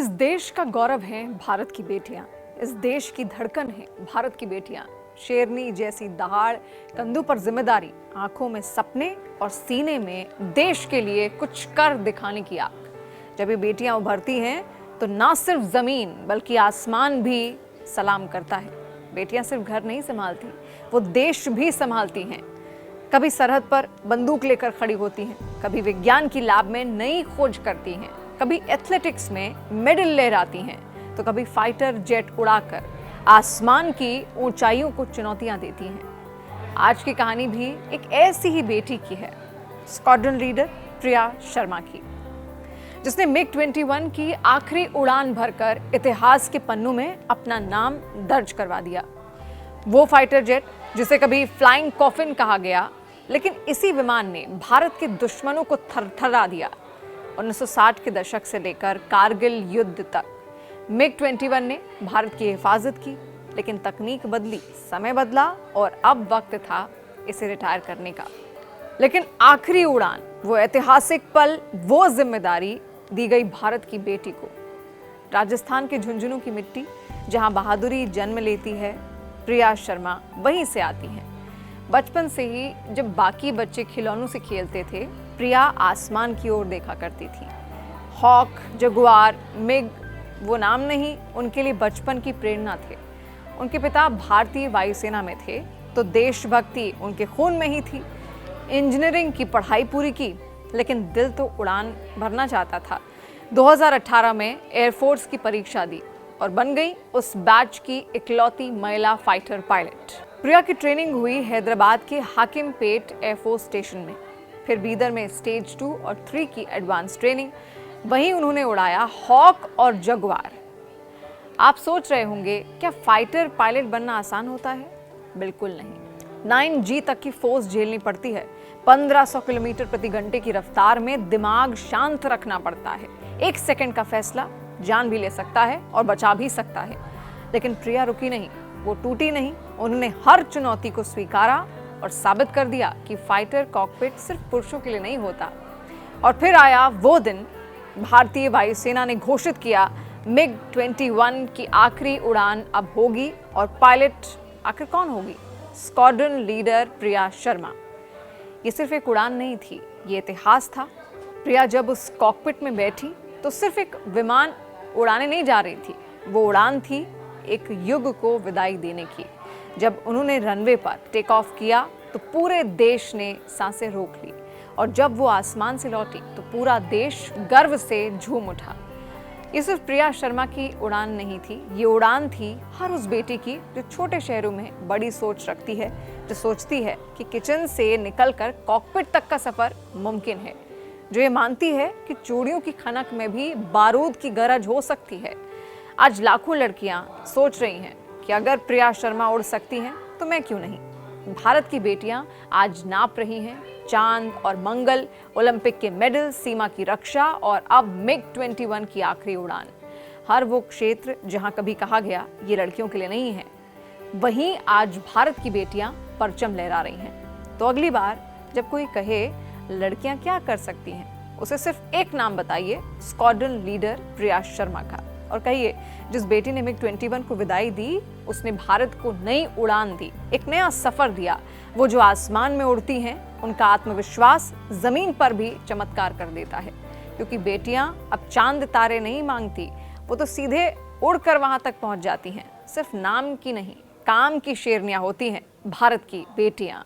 इस देश का गौरव है भारत की बेटियां। इस देश की धड़कन है भारत की बेटियां। शेरनी जैसी दहाड़, कंधों पर जिम्मेदारी, आंखों में सपने और सीने में देश के लिए कुछ कर दिखाने की आग। जब ये बेटियां उभरती हैं तो ना सिर्फ जमीन बल्कि आसमान भी सलाम करता है। बेटियां सिर्फ घर नहीं संभालती, वो देश भी संभालती हैं। कभी सरहद पर बंदूक लेकर खड़ी होती हैं, कभी विज्ञान की लैब में नई खोज करती हैं, कभी एथलेटिक्स में मेडल लहराती हैं, तो कभी फाइटर जेट उड़ाकर आसमान की ऊंचाइयों को चुनौतियां देती हैं। आज की कहानी भी एक ऐसी ही बेटी की है, स्क्वाड्रन लीडर प्रिया शर्मा की, जिसने मिग-21 की आखिरी उड़ान भरकर इतिहास के पन्नों में अपना नाम दर्ज करवा दिया। वो फाइटर जेट जिसे कभी फ्लाइंग कॉफिन कहा गया, लेकिन इसी विमान ने भारत के दुश्मनों को थरथरा दिया। 1960 के दशक से लेकर कारगिल युद्ध तक मिग-21 ने भारत की हिफाजत की, लेकिन तकनीक बदली, समय बदला और अब वक्त था इसे रिटायर करने का। लेकिन आखिरी उड़ान, वो ऐतिहासिक पल, वो जिम्मेदारी दी गई भारत की बेटी को। राजस्थान के झुंझुनू की मिट्टी, जहां बहादुरी जन्म लेती है, प्रिया शर्मा वहीं से आती हैं। बचपन से ही जब बाकी बच्चे खिलौनों से खेलते थे, प्रिया आसमान की ओर देखा करती थी। हॉक, जगुआर, मिग वो नाम नहीं, उनके लिए बचपन की प्रेरणा थे। उनके पिता भारतीय वायुसेना में थे, तो देशभक्ति उनके खून में ही थी। इंजीनियरिंग की पढ़ाई पूरी की, लेकिन दिल तो उड़ान भरना चाहता था। 2018 में एयरफोर्स की परीक्षा दी और बन गई उस बैच की इकलौती महिला फाइटर पायलट। प्रिया की ट्रेनिंग हुई हैदराबाद के हाकिमपेट एयरफोर्स स्टेशन में, फिर बीदर में स्टेज 2 और 3 की एडवांस ट्रेनिंग। वहीं उन्होंने उड़ाया हॉक और जगुआर। आप सोच रहे होंगे, क्या फाइटर पायलट बनना आसान होता है? बिल्कुल नहीं। 9G तक की फोर्स झेलनी पड़ती है। 1500 किलोमीटर प्रति घंटे की रफ्तार में दिमाग शांत रखना पड़ता है। 1 सेकंड का फैसला जान भी ले सकता है और बचा भी सकता है। लेकिन प्रिया रुकी नहीं, वो टूटी नहीं। उन्होंने हर चुनौती को स्वीकारा और साबित कर दिया कि फाइटर कॉकपिट सिर्फ पुरुषों के लिए नहीं होता। और फिर आया वो दिन, भारतीय वायुसेना ने घोषित किया मिग-21 की आखिरी उड़ान अब होगी, और पायलट आखिर कौन होगी? Squadron leader Priya Sharma. ये सिर्फ एक उड़ान नहीं थी, ये इतिहास था। प्रिया जब उस कॉकपिट में बैठी तो सिर्फ एक विमान उड़ाने नहीं जा रही थी, वो उड़ान थी एक युग को विदाई देने की। जब उन्होंने रनवे पर टेक ऑफ किया तो पूरे देश ने सांसें रोक ली, और जब वो आसमान से लौटी तो पूरा देश गर्व से झूम उठा। ये सिर्फ प्रिया शर्मा की उड़ान नहीं थी, ये उड़ान थी हर उस बेटी की जो छोटे शहरों में बड़ी सोच रखती है, जो सोचती है कि किचन से निकलकर कॉकपिट तक का सफर मुमकिन है, जो ये मानती है कि चूड़ियों की खनक में भी बारूद की गरज हो सकती है। आज लाखों लड़कियां सोच रही हैं कि अगर प्रिया शर्मा उड़ सकती हैं तो मैं क्यों नहीं। भारत की बेटियां आज नाप रही हैं चांद और मंगल, ओलंपिक के मेडल, सीमा की रक्षा और अब मिग-21 की आखिरी उड़ान। हर वो क्षेत्र जहां कभी कहा गया ये लड़कियों के लिए नहीं है, वहीं आज भारत की बेटियां परचम लहरा रही हैं। तो अगली बार जब कोई कहे लड़कियां क्या कर सकती हैं, उसे सिर्फ एक नाम बताइए, स्क्वाड्रन लीडर प्रिया शर्मा का, और कहिए जिस बेटी ने मिग-21 को विदाई दी, उसने भारत को नई उड़ान दी, एक नया सफर दिया। वो जो आसमान में उड़ती हैं, उनका आत्मविश्वास जमीन पर भी चमत्कार कर देता है, क्योंकि बेटियां अब चांद तारे नहीं मांगती, वो तो सीधे उड़कर वहां तक पहुंच जाती हैं। सिर्फ नाम की नहीं, काम की शेरनियां होती हैं भारत की बेटियां।